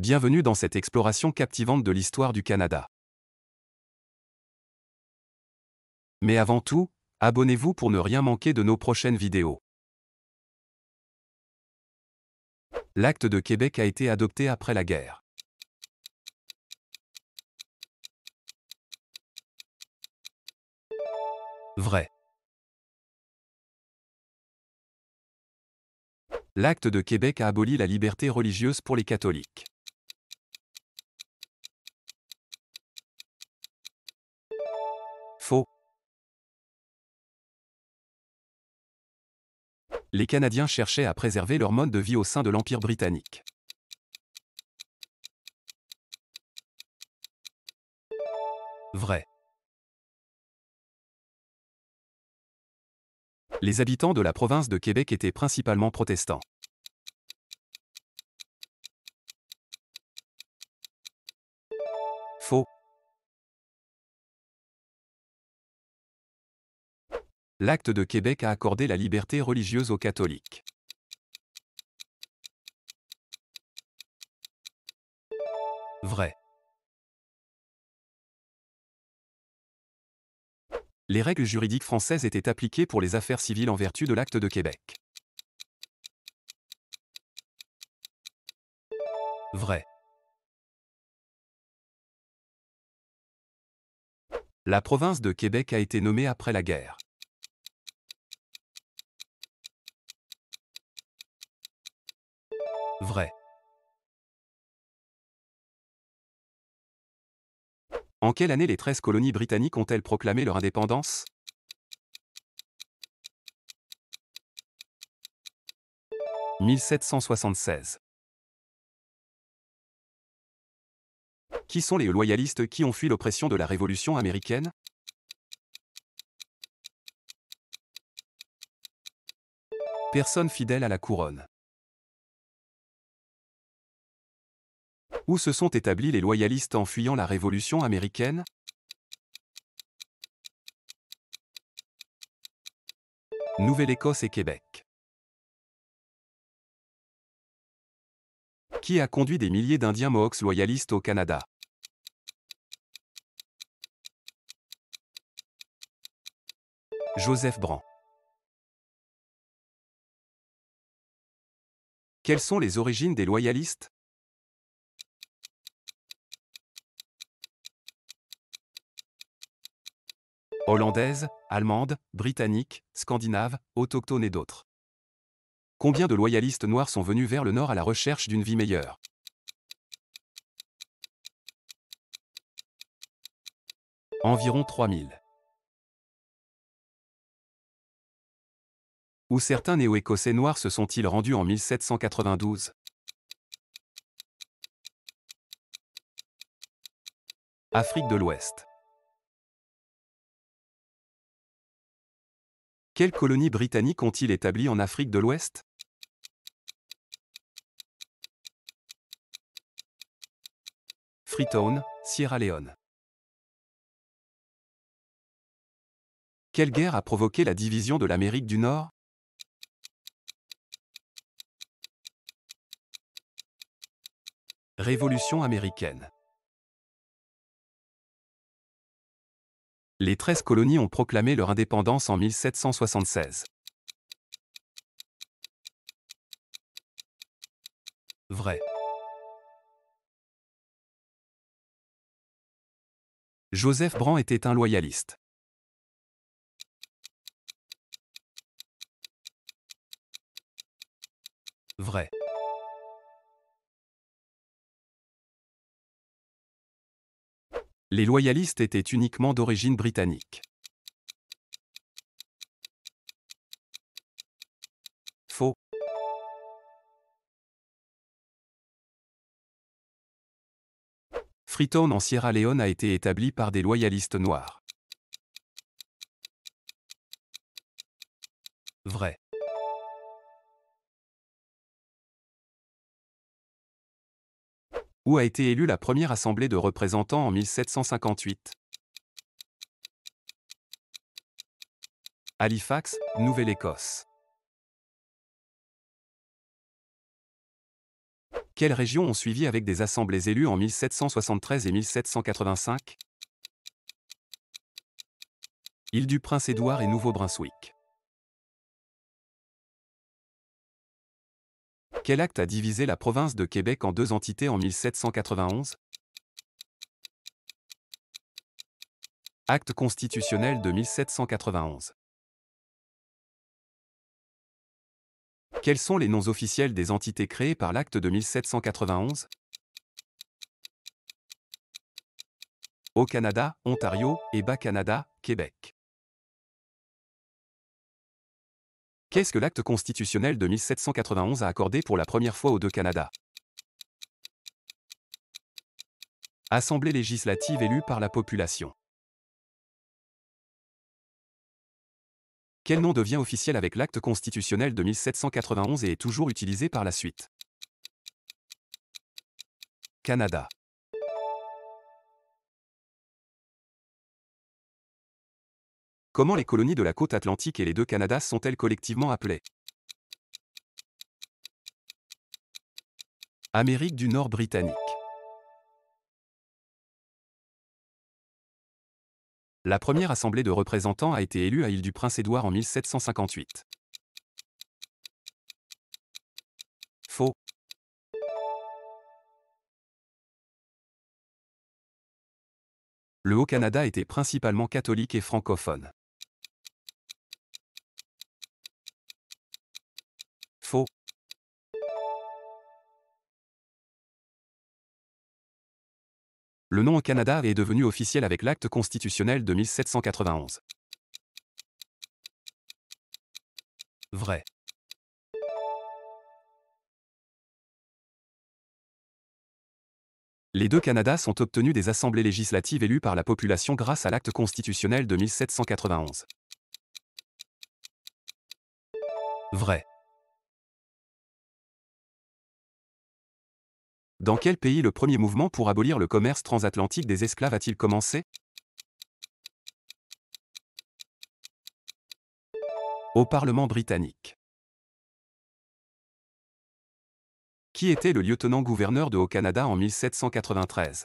Bienvenue dans cette exploration captivante de l'histoire du Canada. Mais avant tout, abonnez-vous pour ne rien manquer de nos prochaines vidéos. L'Acte de Québec a été adopté après la guerre. Vrai. L'Acte de Québec a aboli la liberté religieuse pour les catholiques. Faux. Les Canadiens cherchaient à préserver leur mode de vie au sein de l'Empire britannique. Vrai. Les habitants de la province de Québec étaient principalement protestants. Faux. L'Acte de Québec a accordé la liberté religieuse aux catholiques. Vrai. Les règles juridiques françaises étaient appliquées pour les affaires civiles en vertu de l'Acte de Québec. Vrai. La province de Québec a été nommée après la guerre. Vrai. En quelle année les 13 colonies britanniques ont-elles proclamé leur indépendance? 1776. Qui sont les loyalistes qui ont fui l'oppression de la Révolution américaine? Personnes fidèles à la couronne. Où se sont établis les loyalistes en fuyant la Révolution américaine? Nouvelle-Écosse et Québec. Qui a conduit des milliers d'Indiens Mohawks loyalistes au Canada? Joseph Brant. Quelles sont les origines des loyalistes? Hollandaise, allemande, britannique, scandinave, autochtone et d'autres. Combien de loyalistes noirs sont venus vers le nord à la recherche d'une vie meilleure? Environ 3000. Où certains néo-écossais noirs se sont-ils rendus en 1792? Afrique de l'Ouest. Quelles colonies britanniques ont-ils établies en Afrique de l'Ouest? Freetown, Sierra Leone. Quelle guerre a provoqué la division de l'Amérique du Nord? Révolution américaine. Les 13 colonies ont proclamé leur indépendance en 1776. Vrai. Joseph Brant était un loyaliste. Vrai. Les loyalistes étaient uniquement d'origine britannique. Faux. Freetown en Sierra Leone a été établi par des loyalistes noirs. Vrai. Où a été élue la première assemblée de représentants en 1758? Halifax, Nouvelle-Écosse. Quelles régions ont suivi avec des assemblées élues en 1773 et 1785? Île-du-Prince-Édouard et Nouveau-Brunswick. Quel acte a divisé la province de Québec en deux entités en 1791? Acte constitutionnel de 1791. Quels sont les noms officiels des entités créées par l'acte de 1791? Haut-Canada, Ontario, et Bas-Canada, Québec. Qu'est-ce que l'acte constitutionnel de 1791 a accordé pour la première fois aux deux Canada? Assemblée législative élue par la population. Quel nom devient officiel avec l'acte constitutionnel de 1791 et est toujours utilisé par la suite? Canada. Comment les colonies de la côte atlantique et les deux Canadas sont-elles collectivement appelées? Amérique du Nord britannique. La première assemblée de représentants a été élue à Île-du-Prince-Édouard en 1758. Faux. Le Haut-Canada était principalement catholique et francophone. Faux. Le nom au Canada est devenu officiel avec l'acte constitutionnel de 1791. Vrai. Les deux Canadas sont obtenus des assemblées législatives élues par la population grâce à l'acte constitutionnel de 1791. Vrai. Dans quel pays le premier mouvement pour abolir le commerce transatlantique des esclaves a-t-il commencé? Au Parlement britannique. Qui était le lieutenant-gouverneur de Haut-Canada en 1793?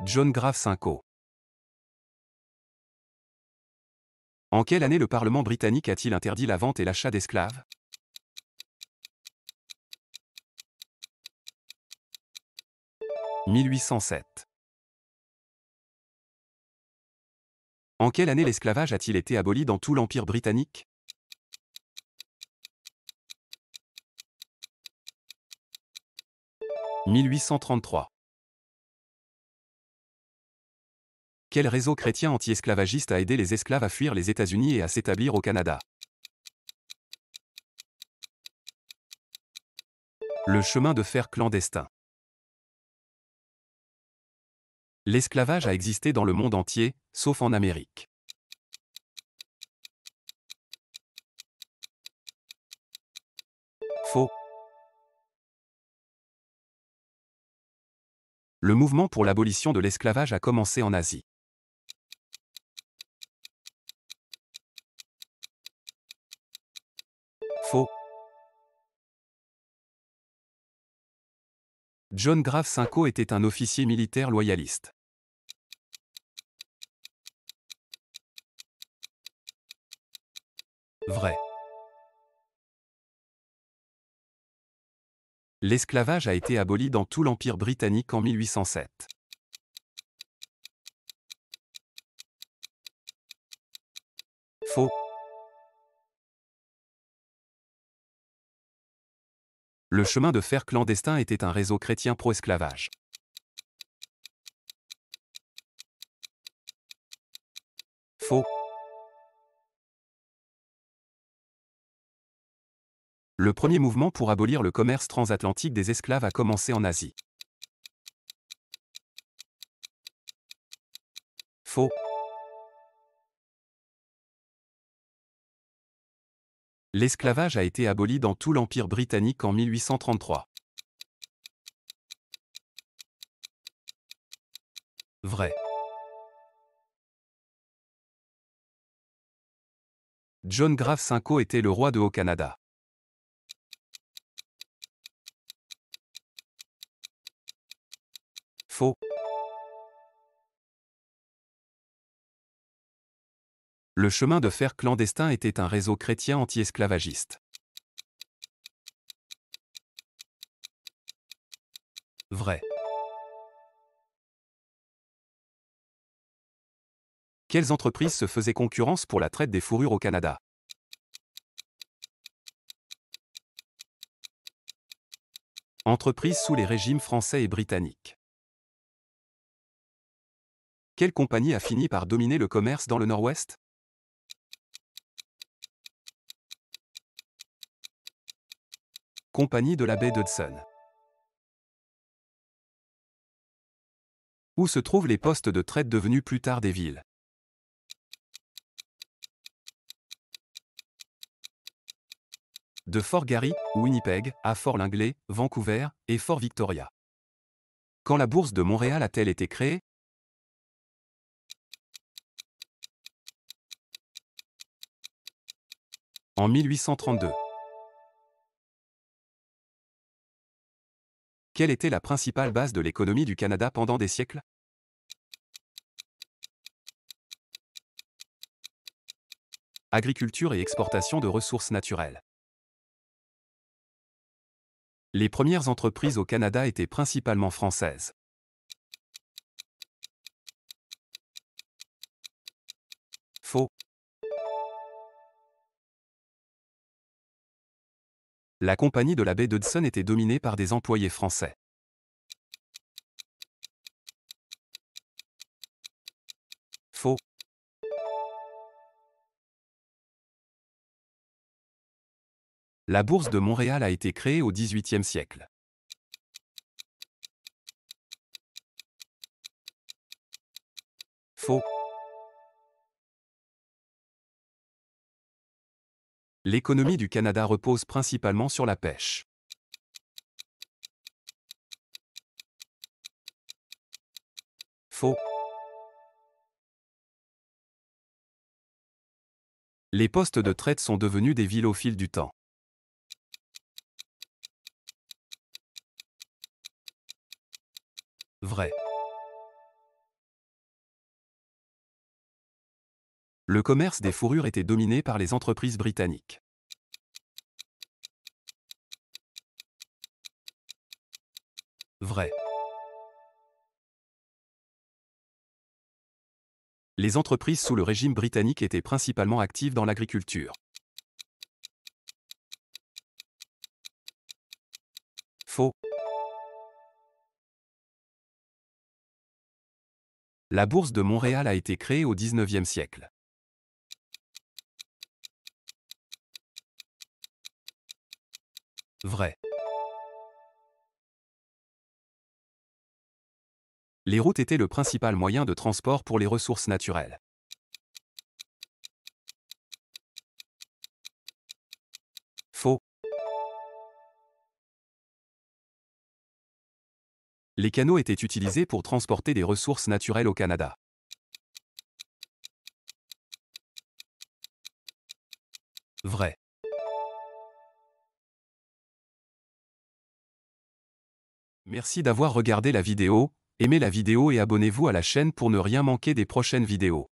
John Grave Simcoe. En quelle année le Parlement britannique a-t-il interdit la vente et l'achat d'esclaves? 1807. En quelle année l'esclavage a-t-il été aboli dans tout l'Empire britannique? 1833. Quel réseau chrétien anti-esclavagiste a aidé les esclaves à fuir les États-Unis et à s'établir au Canada? Le chemin de fer clandestin. L'esclavage a existé dans le monde entier, sauf en Amérique. Faux. Le mouvement pour l'abolition de l'esclavage a commencé en Asie. Faux. John Grave Simcoe était un officier militaire loyaliste. Vrai. L'esclavage a été aboli dans tout l'Empire britannique en 1807. Faux. Le chemin de fer clandestin était un réseau chrétien pro-esclavage. Faux. Le premier mouvement pour abolir le commerce transatlantique des esclaves a commencé en Asie. Faux. L'esclavage a été aboli dans tout l'Empire britannique en 1833. Vrai. John Graf Simcoe était le roi de Haut-Canada. Faux. Le chemin de fer clandestin était un réseau chrétien anti-esclavagiste. Vrai. Quelles entreprises se faisaient concurrence pour la traite des fourrures au Canada? Entreprises sous les régimes français et britanniques. Quelle compagnie a fini par dominer le commerce dans le Nord-Ouest? Compagnie de la baie d'Hudson. Où se trouvent les postes de traite devenus plus tard des villes? De Fort Garry, Winnipeg, à Fort Langley, Vancouver, et Fort Victoria. Quand la bourse de Montréal a-t-elle été créée? En 1832. Quelle était la principale base de l'économie du Canada pendant des siècles? Agriculture et exportation de ressources naturelles. Les premières entreprises au Canada étaient principalement françaises. Faux. La compagnie de la baie d'Hudson était dominée par des employés français. Faux. La bourse de Montréal a été créée au XVIIIe siècle. Faux. L'économie du Canada repose principalement sur la pêche. Faux. Les postes de traite sont devenus des villes au fil du temps. Vrai. Le commerce des fourrures était dominé par les entreprises britanniques. Vrai. Les entreprises sous le régime britannique étaient principalement actives dans l'agriculture. Faux. La bourse de Montréal a été créée au XIXe siècle. Vrai. Les routes étaient le principal moyen de transport pour les ressources naturelles. Faux. Les canaux étaient utilisés pour transporter des ressources naturelles au Canada. Vrai. Merci d'avoir regardé la vidéo, aimez la vidéo et abonnez-vous à la chaîne pour ne rien manquer des prochaines vidéos.